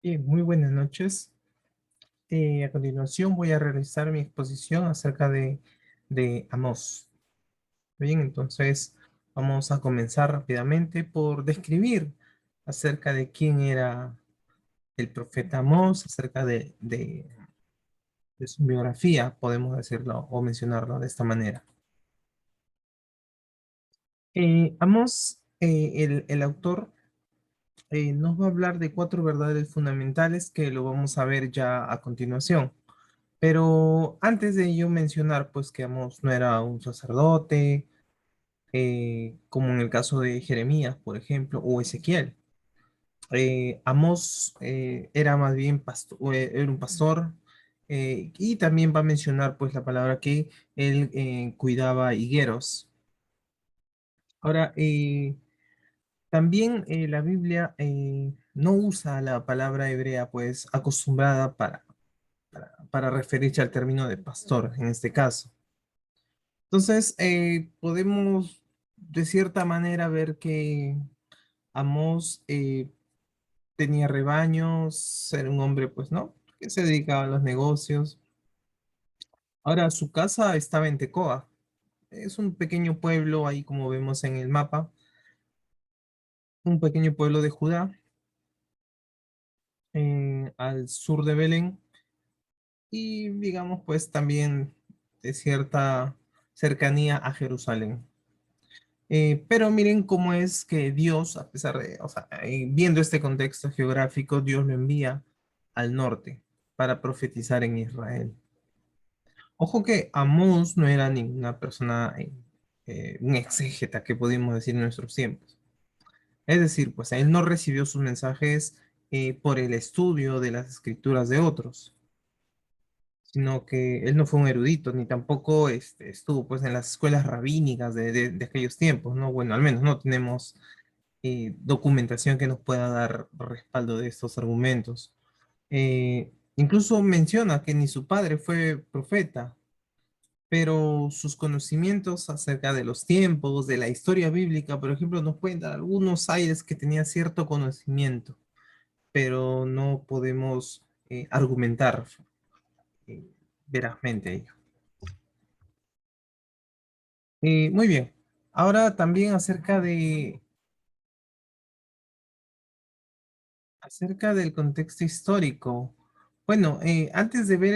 Muy buenas noches. A continuación voy a realizar mi exposición acerca de Amós. Bien, entonces vamos a comenzar rápidamente por describir acerca de quién era el profeta Amós, acerca de su biografía, podemos decirlo o mencionarlo de esta manera. Amós, el autor, nos va a hablar de cuatro verdades fundamentales que lo vamos a ver ya a continuación. Pero antes de ello mencionar pues que Amós no era un sacerdote, como en el caso de Jeremías, por ejemplo, o Ezequiel. Amós era más bien era un pastor, y también va a mencionar pues la palabra que él cuidaba higueros. Ahora, también la Biblia no usa la palabra hebrea pues acostumbrada para referirse al término de pastor en este caso. Entonces, podemos de cierta manera ver que Amós tenía rebaños, era un hombre, pues, ¿no? Que se dedicaba a los negocios. Ahora, su casa estaba en Tecoa. Es un pequeño pueblo ahí, como vemos en el mapa, un pequeño pueblo de Judá, al sur de Belén, y digamos, pues, también de cierta cercanía a Jerusalén. Pero miren cómo es que Dios, a pesar de, o sea, viendo este contexto geográfico, Dios lo envía al norte para profetizar en Israel. Ojo que Amós no era ninguna persona, un exégeta que podemos decir en nuestros tiempos. Es decir, pues él no recibió sus mensajes por el estudio de las escrituras de otros, sino que él no fue un erudito, ni tampoco estuvo pues en las escuelas rabínicas de aquellos tiempos, ¿no? Bueno, al menos no tenemos documentación que nos pueda dar respaldo de estos argumentos. Incluso menciona que ni su padre fue profeta, pero sus conocimientos acerca de los tiempos, de la historia bíblica, por ejemplo, nos pueden dar algunos aires que tenía cierto conocimiento, pero no podemos argumentar eh, verazmente ello. Muy bien. Ahora también acerca del contexto histórico. Bueno, antes de ver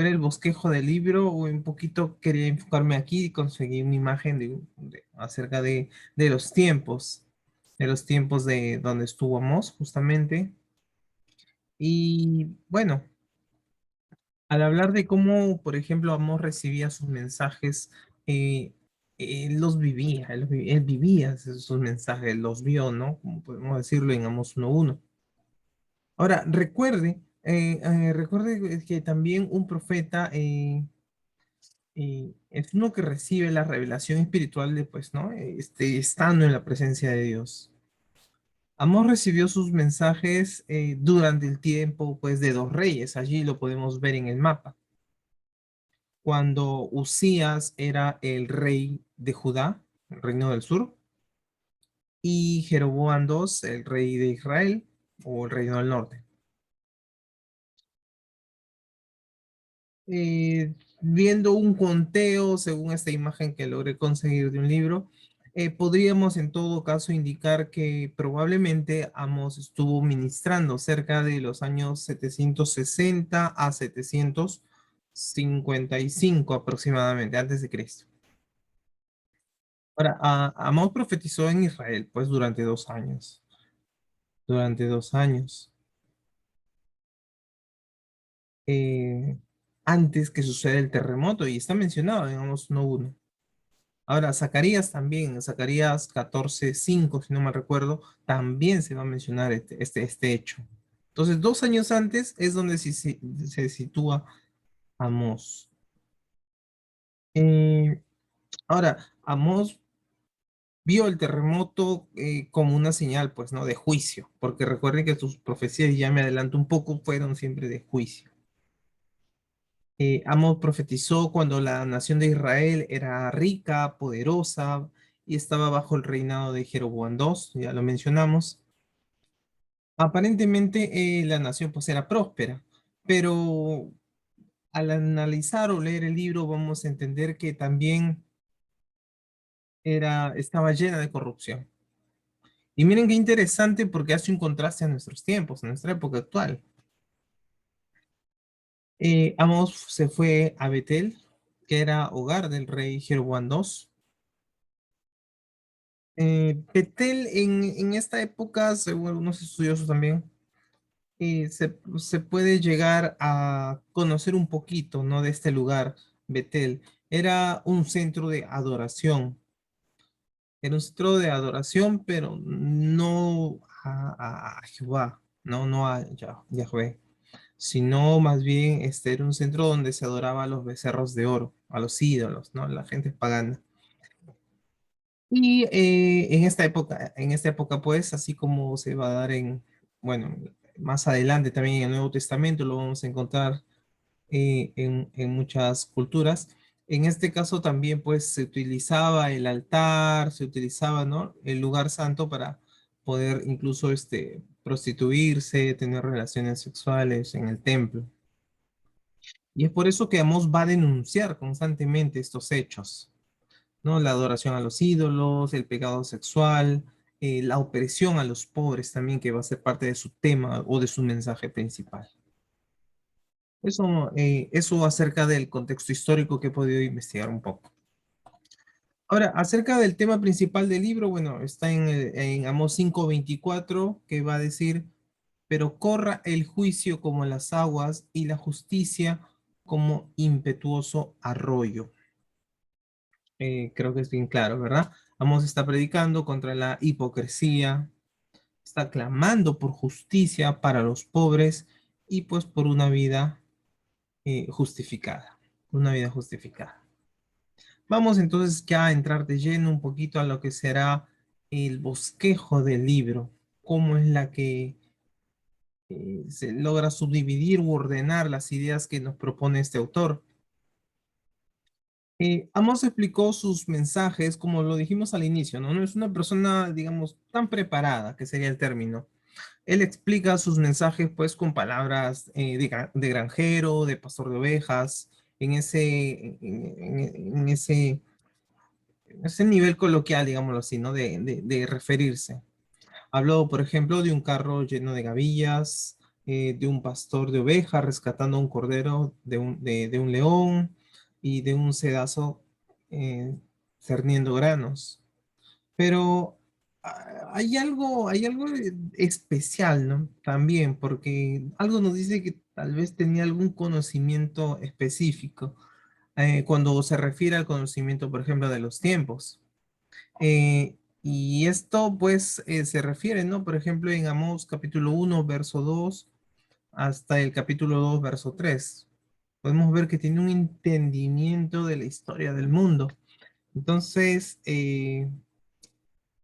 el bosquejo del libro, un poquito quería enfocarme aquí y conseguí una imagen acerca de los tiempos de donde estuvo Amós, justamente. Y bueno, al hablar de cómo, por ejemplo, Amós recibía sus mensajes, eh, él los vivía, él vivía sus mensajes, los vio, ¿no? Como podemos decirlo en Amós 1:1. Ahora, recuerde que también un profeta es uno que recibe la revelación espiritual de, pues, ¿no? Estando en la presencia de Dios. Amós recibió sus mensajes durante el tiempo, pues, de dos reyes. Allí lo podemos ver en el mapa. Cuando Usías era el rey de Judá, el reino del sur, y Jeroboam II, el rey de Israel, o el reino del norte. Viendo un conteo, según esta imagen que logré conseguir de un libro, podríamos en todo caso indicar que probablemente Amos estuvo ministrando cerca de los años 760 a 755 aproximadamente, antes de Cristo. Ahora, Amós profetizó en Israel, pues durante 2 años. Durante 2 años. eh, Antes que suceda el terremoto, y está mencionado en Amós 1:1. Ahora, Zacarías también, Zacarías 14:5 si no mal recuerdo, también se va a mencionar este hecho. Entonces, 2 años antes es donde se sitúa Amós. Eh, Ahora, Amós vio el terremoto como una señal, pues, ¿no? De juicio, porque recuerden que sus profecías, ya me adelanto un poco, fueron siempre de juicio. Amós profetizó cuando la nación de Israel era rica, poderosa y estaba bajo el reinado de Jeroboam II, ya lo mencionamos. Aparentemente la nación pues era próspera, pero al analizar o leer el libro vamos a entender que también estaba llena de corrupción. Y miren qué interesante porque hace un contraste a nuestros tiempos, a nuestra época actual. Amos se fue a Betel, que era hogar del rey Jeroboam II. Betel en esta época, según algunos estudiosos también, se puede llegar a conocer un poquito, ¿no? De este lugar, Betel. Era un centro de adoración. Era un centro de adoración, pero no a Jehová, no a Yahvé, sino más bien este era un centro donde se adoraba a los becerros de oro, a los ídolos, ¿no? La gente pagana. Y en esta época, pues, así como se va a dar bueno, más adelante también en el Nuevo Testamento, lo vamos a encontrar en muchas culturas. En este caso también, pues, se utilizaba el altar, se utilizaba, ¿no? El lugar santo para poder incluso, prostituirse, tener relaciones sexuales en el templo. Y es por eso que Amós va a denunciar constantemente estos hechos. ¿No? La adoración a los ídolos, el pecado sexual, la opresión a los pobres también, que va a ser parte de su tema o de su mensaje principal. Eso acerca del contexto histórico que he podido investigar un poco. Ahora, acerca del tema principal del libro, bueno, está en Amós 5:24, que va a decir, pero corra el juicio como las aguas y la justicia como impetuoso arroyo. Creo que es bien claro, ¿verdad? Amos está predicando contra la hipocresía, está clamando por justicia para los pobres y pues por justificada, una vida justificada. Vamos entonces ya a entrar de lleno un poquito a lo que será el bosquejo del libro, cómo es la que se logra subdividir u ordenar las ideas que nos propone este autor. Amos explicó sus mensajes, como lo dijimos al inicio, ¿no? No es una persona, digamos, tan preparada, que sería el término. Él explica sus mensajes, pues, con palabras de granjero, de pastor de ovejas, en ese nivel coloquial, digámoslo así, ¿no? De referirse. Habló, por ejemplo, de un carro lleno de gavillas, de un pastor de ovejas rescatando un cordero de un león y de un cedazo eh, cerniendo granos. Pero hay algo especial, ¿no? También, porque algo nos dice que tal vez tenía algún conocimiento específico cuando se refiere al conocimiento, por ejemplo, de los tiempos. Y esto pues se refiere, ¿no? Por ejemplo, en Amós capítulo 1 verso 2 hasta el capítulo 2 verso 3. Podemos ver que tiene un entendimiento de la historia del mundo. Entonces,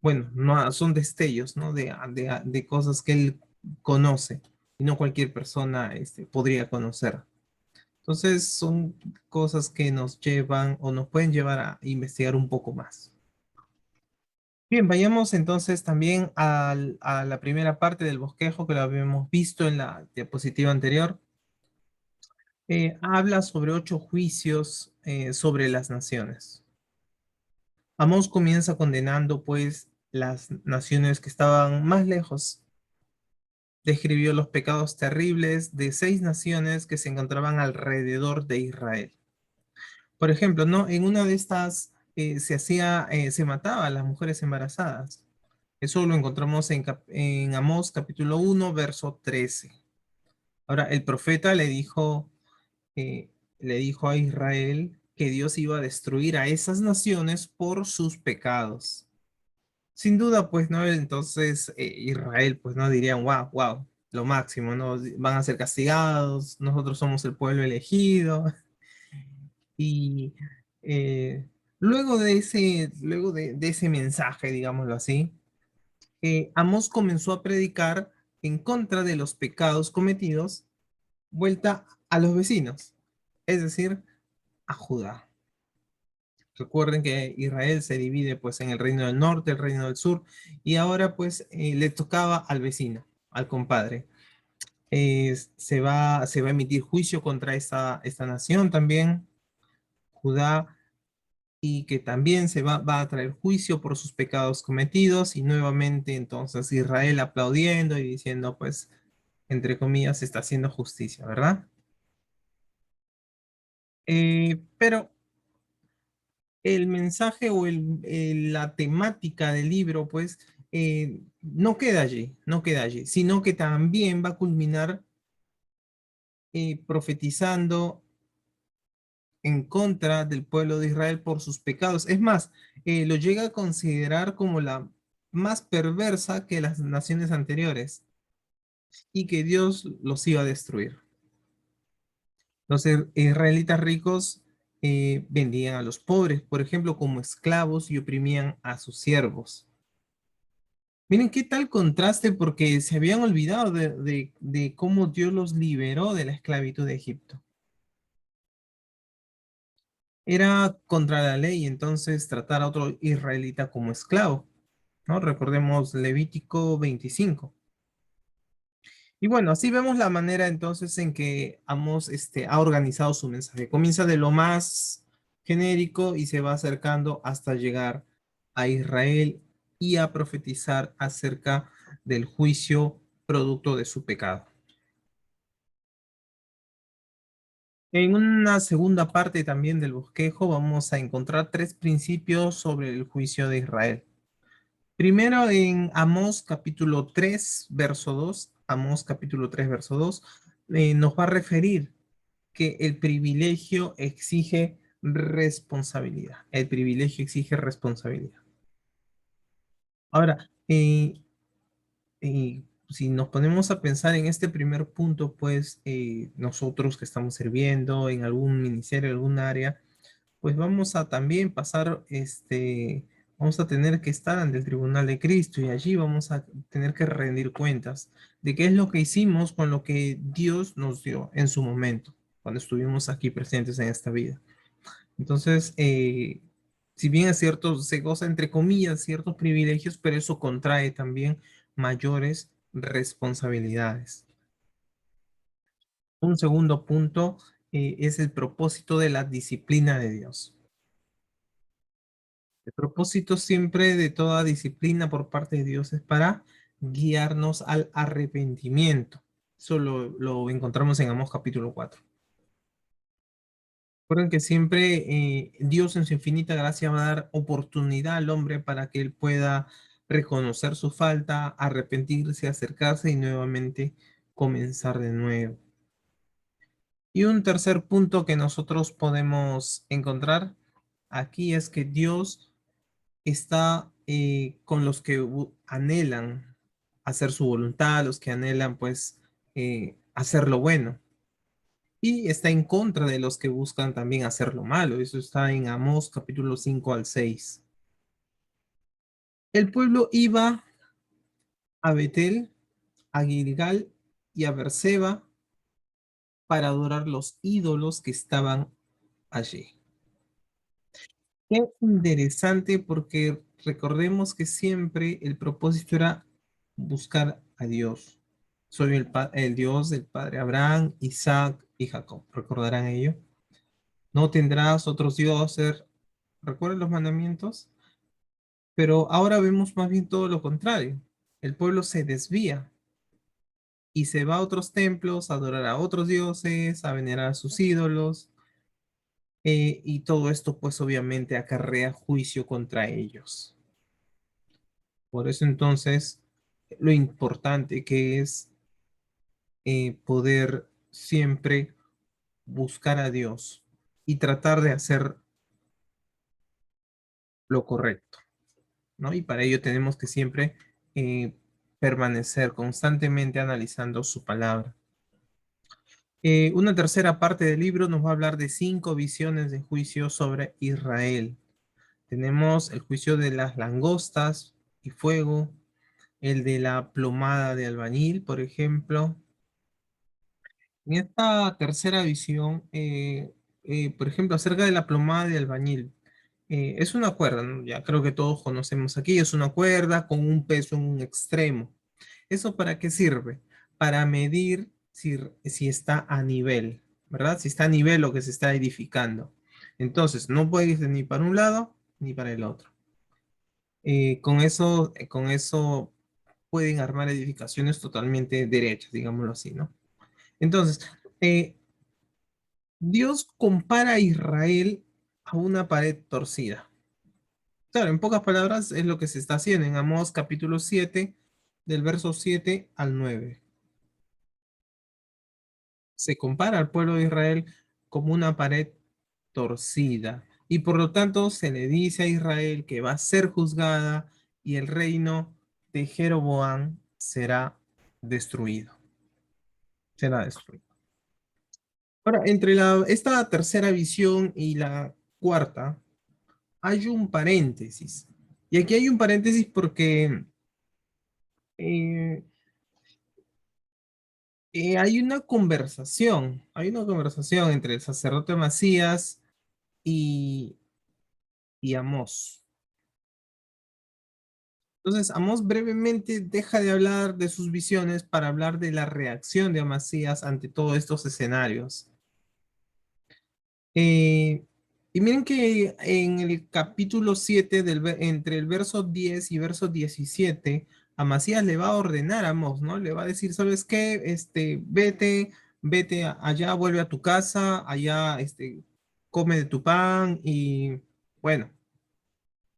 bueno, no, son destellos, ¿no? De cosas que él conoce y no cualquier persona podría conocer. Entonces, son cosas que nos llevan o nos pueden llevar a investigar un poco más. Bien, vayamos entonces también a la primera parte del bosquejo que lo habíamos visto en la diapositiva anterior. Habla sobre 8 juicios sobre las naciones. Amós comienza condenando pues las naciones que estaban más lejos. Describió los pecados terribles de 6 naciones que se encontraban alrededor de Israel. Por ejemplo, ¿no? En una de estas se mataba a las mujeres embarazadas. Eso lo encontramos en Amós capítulo 1, verso 13. Ahora, el profeta eh, le dijo a Israel que Dios iba a destruir a esas naciones por sus pecados. Sin duda, pues, ¿no? Entonces, Israel, pues, ¿no? Dirían, wow, wow, lo máximo, ¿no? Van a ser castigados, nosotros somos el pueblo elegido. Y luego de ese mensaje, digámoslo así, Amós comenzó a predicar en contra de los pecados cometidos, vuelta a los vecinos, es decir, a Judá. Recuerden que Israel se divide pues en el reino del norte, el reino del sur, y ahora pues le tocaba al vecino, al compadre. Se va a emitir juicio contra esta nación también, Judá, y que también va a traer juicio por sus pecados cometidos, y nuevamente entonces Israel aplaudiendo y diciendo, pues, entre comillas, se está haciendo justicia, ¿verdad? Pero el mensaje o la temática del libro, pues, no queda allí, no queda allí, sino que también va a culminar profetizando en contra del pueblo de Israel por sus pecados. Es más, lo llega a considerar como la más perversa que las naciones anteriores y que Dios los iba a destruir. Los israelitas ricos vendían a los pobres, por ejemplo, como esclavos y oprimían a sus siervos. Miren qué tal contraste porque se habían olvidado de cómo Dios los liberó de la esclavitud de Egipto. Era contra la ley entonces tratar a otro israelita como esclavo, ¿no? Recordemos Levítico 25. Y bueno, así vemos la manera entonces en que Amos ha organizado su mensaje. Comienza de lo más genérico y se va acercando hasta llegar a Israel y a profetizar acerca del juicio producto de su pecado. En una segunda parte también del bosquejo vamos a encontrar tres principios sobre el juicio de Israel. Primero en Amós capítulo 3 verso 2, Amós capítulo 3 verso 2, nos va a referir que el privilegio exige responsabilidad. El privilegio exige responsabilidad. Ahora, si nos ponemos a pensar en este primer punto, pues nosotros que estamos sirviendo en algún ministerio, algún área, pues vamos a también pasar, vamos a tener que estar ante el tribunal de Cristo y allí vamos a tener que rendir cuentas de qué es lo que hicimos con lo que Dios nos dio en su momento, cuando estuvimos aquí presentes en esta vida. Entonces, si bien es cierto, se goza entre comillas ciertos privilegios, pero eso contrae también mayores responsabilidades. Un segundo punto es el propósito de la disciplina de Dios. El propósito siempre de toda disciplina por parte de Dios es para guiarnos al arrepentimiento. Eso lo encontramos en Amós capítulo 4. Recuerden que siempre Dios en su infinita gracia va a dar oportunidad al hombre para que él pueda reconocer su falta, arrepentirse, acercarse y nuevamente comenzar de nuevo. Y un tercer punto que nosotros podemos encontrar aquí es que Dios está con los que anhelan hacer su voluntad, los que anhelan pues hacer lo bueno. Y está en contra de los que buscan también hacer lo malo. Eso está en Amós capítulo 5 al 6. El pueblo iba a Betel, a Gilgal y a Berseba para adorar los ídolos que estaban allí. Qué interesante porque recordemos que siempre el propósito era buscar a Dios. Soy el Dios del Padre Abraham, Isaac y Jacob. ¿Recordarán ello? No tendrás otros dioses. ¿Recuerdan los mandamientos? Pero ahora vemos más bien todo lo contrario. El pueblo se desvía y se va a otros templos a adorar a otros dioses, a venerar a sus ídolos, y todo esto pues obviamente acarrea juicio contra ellos. Por eso entonces lo importante que es poder siempre buscar a Dios y tratar de hacer lo correcto, ¿no? Y para ello tenemos que siempre permanecer constantemente analizando su palabra. Una tercera parte del libro nos va a hablar de 5 visiones de juicio sobre Israel. Tenemos el juicio de las langostas y fuego, el de la plomada de albañil, por ejemplo. En esta tercera visión, por ejemplo, acerca de la plomada de albañil, es una cuerda, ¿no? Ya creo que todos conocemos aquí, es una cuerda con un peso en un extremo. ¿Eso para qué sirve? Para medir si está a nivel, ¿verdad? Si está a nivel lo que se está edificando. Entonces, no puede irse ni para un lado ni para el otro. Con eso pueden armar edificaciones totalmente derechas, digámoslo así, ¿no? Entonces, eh, Dios compara a Israel a una pared torcida. Claro, en pocas palabras es lo que se está haciendo en Amós capítulo 7, del verso 7 al 9. Se compara al pueblo de Israel como una pared torcida y por lo tanto se le dice a Israel que va a ser juzgada y el reino de Jeroboam será destruido. Será destruido. Ahora, entre esta tercera visión y la cuarta, hay un paréntesis. Y aquí hay un paréntesis porque eh, hay una conversación entre el sacerdote Macías y, y Amós. Entonces, Amós brevemente deja de hablar de sus visiones para hablar de la reacción de Amasías ante todos estos escenarios. Eh, y miren que en el capítulo 7, entre el verso 10 y verso 17, Amasías le va a ordenar a Amós, ¿no? Le va a decir, ¿sabes qué? Vete allá, vuelve a tu casa, allá, come de tu pan y, bueno,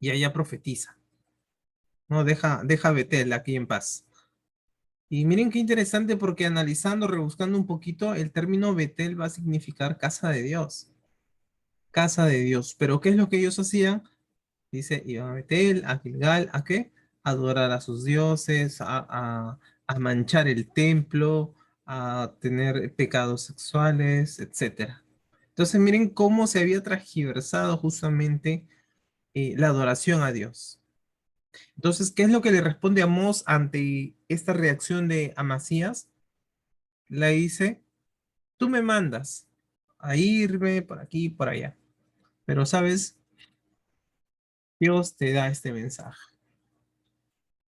y allá profetiza, ¿no? Deja a Betel aquí en paz. Y miren qué interesante porque analizando, rebuscando un poquito, el término Betel va a significar casa de Dios. Casa de Dios. Pero ¿qué es lo que ellos hacían? Dice, iban a Betel, a Gilgal, ¿a qué? A adorar a sus dioses, a manchar el templo, a tener pecados sexuales, etcétera. Entonces miren cómo se había transgiversado justamente la adoración a Dios. Entonces, ¿qué es lo que le responde Amós ante esta reacción de Amasías? Le dice, tú me mandas a irme por aquí y por allá, pero sabes, Dios te da este mensaje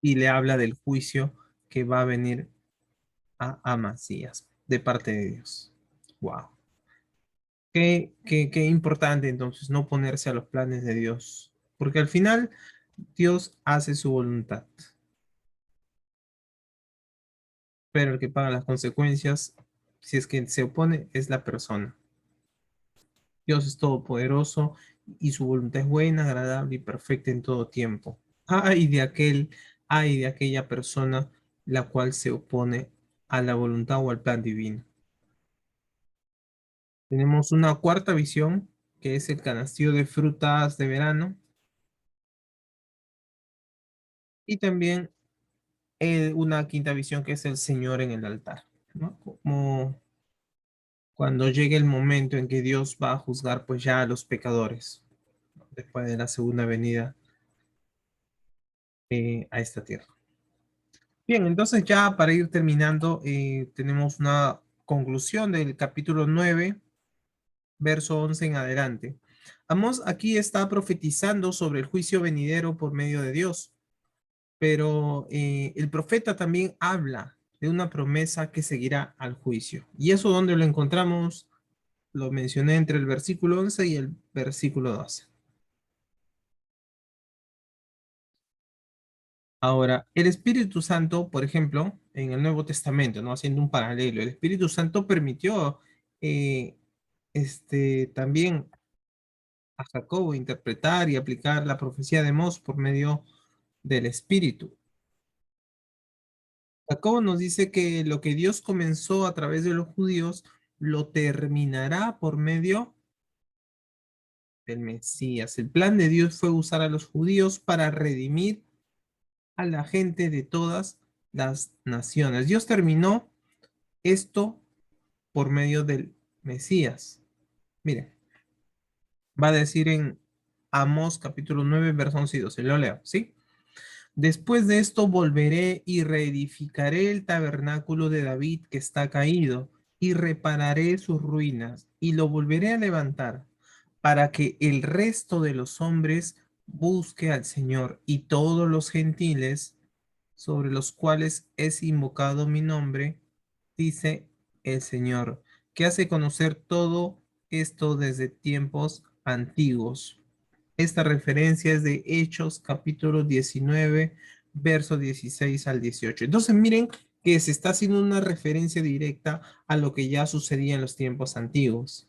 y le habla del juicio que va a venir a Amasías de parte de Dios. Wow. Qué importante entonces no ponerse a los planes de Dios, porque al final Dios hace su voluntad, pero el que paga las consecuencias, si es que se opone, es la persona. Dios es todopoderoso y su voluntad es buena, agradable y perfecta en todo tiempo. Ay de aquella persona la cual se opone a la voluntad o al plan divino. Tenemos una cuarta visión, que es el canastillo de frutas de verano, y también una quinta visión, que es el Señor en el altar, ¿no? Como cuando llegue el momento en que Dios va a juzgar pues ya a los pecadores, ¿no? Después de la segunda venida a esta tierra. Bien, entonces ya para ir terminando, tenemos una conclusión del capítulo 9, verso 11 en adelante. Amós aquí está profetizando sobre el juicio venidero por medio de Dios, pero el profeta también habla de una promesa que seguirá al juicio. ¿Y eso dónde lo encontramos? Lo mencioné entre el versículo 11 y el versículo 12. Ahora, el Espíritu Santo, por ejemplo, en el Nuevo Testamento, ¿no? Haciendo un paralelo, el Espíritu Santo permitió eh, también a Jacobo interpretar y aplicar la profecía de Amós por medio del Espíritu. Jacobo nos dice que lo que Dios comenzó a través de los judíos lo terminará por medio del Mesías. El plan de Dios fue usar a los judíos para redimir a la gente de todas las naciones. Dios terminó esto por medio del Mesías. Miren, va a decir en Amós capítulo 9, verso 11 y 12. Lo leo, ¿sí? Después de esto volveré y reedificaré el tabernáculo de David que está caído, y repararé sus ruinas, y lo volveré a levantar, para que el resto de los hombres busque al Señor, y todos los gentiles sobre los cuales es invocado mi nombre, dice el Señor, que hace conocer todo esto desde tiempos antiguos. Esta referencia es de Hechos capítulo 19, verso 16 al 18. Entonces miren que se está haciendo una referencia directa a lo que ya sucedía en los tiempos antiguos.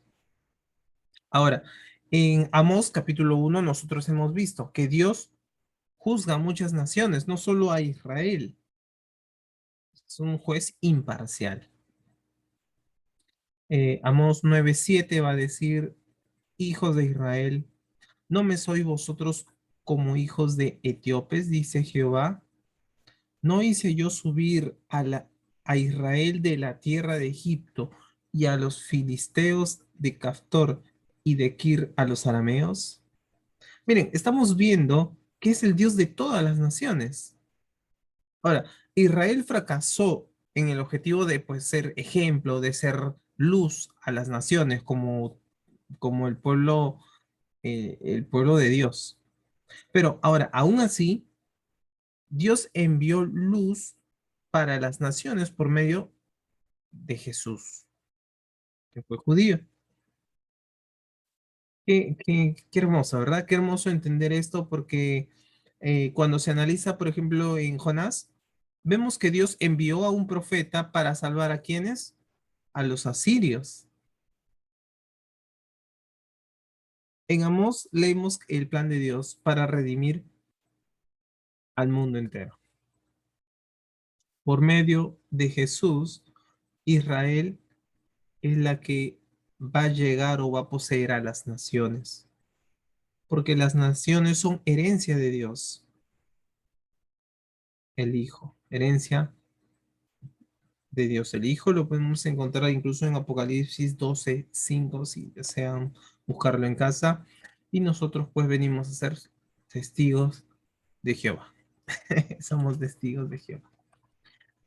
Ahora, en Amós capítulo 1 nosotros hemos visto que Dios juzga a muchas naciones, no solo a Israel. Es un juez imparcial. Amós 9:7 va a decir, hijos de Israel, ¿no me sois vosotros como hijos de etíopes? Dice Jehová. ¿No hice yo subir a Israel de la tierra de Egipto y a los filisteos de Caftor y de Kir a los arameos? Miren, estamos viendo que es el Dios de todas las naciones. Ahora, Israel fracasó en el objetivo de pues, ser ejemplo, de ser luz a las naciones como el pueblo de Dios. Pero ahora, aún así, Dios envió luz para las naciones por medio de Jesús, que fue judío. Qué hermoso, ¿verdad? Qué hermoso entender esto porque cuando se analiza, por ejemplo, en Jonás, vemos que Dios envió a un profeta para salvar a quienes, a los asirios. En Amós leemos el plan de Dios para redimir al mundo entero. Por medio de Jesús, Israel es la que va a llegar o va a poseer a las naciones, porque las naciones son herencia de Dios, el Hijo, herencia de Dios. El Hijo lo podemos encontrar incluso en Apocalipsis 12:5 si desean buscarlo en casa, y nosotros pues venimos a ser testigos de Jehová. Somos testigos de Jehová.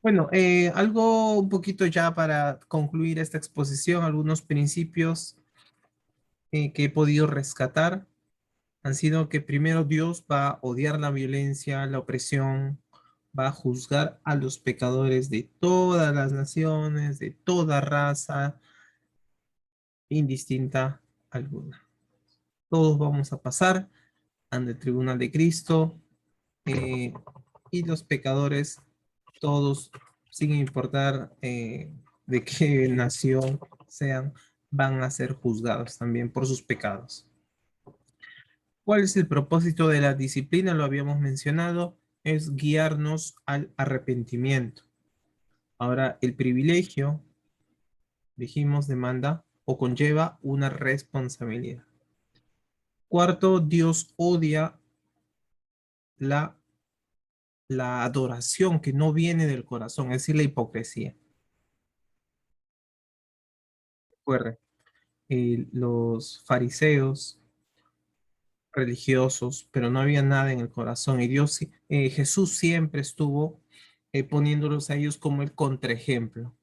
Bueno, algo un poquito ya para concluir esta exposición, algunos principios que he podido rescatar han sido que primero Dios va a odiar la violencia, la opresión, va a juzgar a los pecadores de todas las naciones, de toda raza, indistinta alguna. Todos vamos a pasar ante el tribunal de Cristo eh, y los pecadores, todos, sin importar de qué nación sean, van a ser juzgados también por sus pecados. ¿Cuál es el propósito de la disciplina? Lo habíamos mencionado, es guiarnos al arrepentimiento. Ahora, el privilegio, dijimos, demanda o conlleva una responsabilidad. Cuarto, Dios odia la, la adoración que no viene del corazón, es decir, la hipocresía. Recuerden, los fariseos religiosos, pero no había nada en el corazón. Y Jesús siempre estuvo poniéndolos a ellos como el contraejemplo.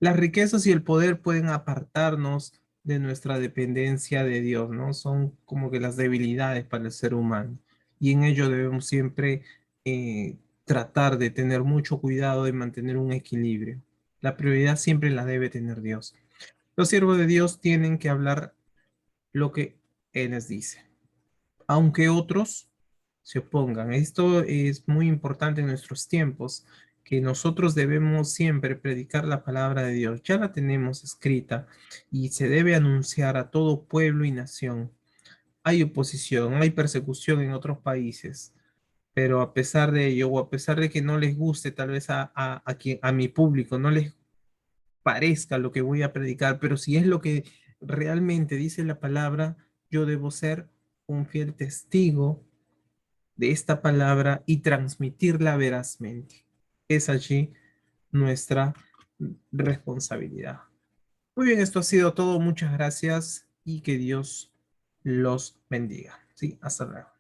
Las riquezas y el poder pueden apartarnos de nuestra dependencia de Dios, ¿no? Son como que las debilidades para el ser humano. Y en ello debemos siempre tratar de tener mucho cuidado de mantener un equilibrio. La prioridad siempre la debe tener Dios. Los siervos de Dios tienen que hablar lo que Él les dice, aunque otros se opongan. Esto es muy importante en nuestros tiempos, que nosotros debemos siempre predicar la palabra de Dios. Ya la tenemos escrita y se debe anunciar a todo pueblo y nación. Hay oposición, hay persecución en otros países, pero a pesar de ello, o a pesar de que no les guste tal vez a mi público, no les parezca lo que voy a predicar, pero si es lo que realmente dice la palabra, yo debo ser un fiel testigo de esta palabra y transmitirla verazmente. Es allí nuestra responsabilidad. Muy bien, esto ha sido todo. Muchas gracias y que Dios los bendiga. Sí, hasta luego.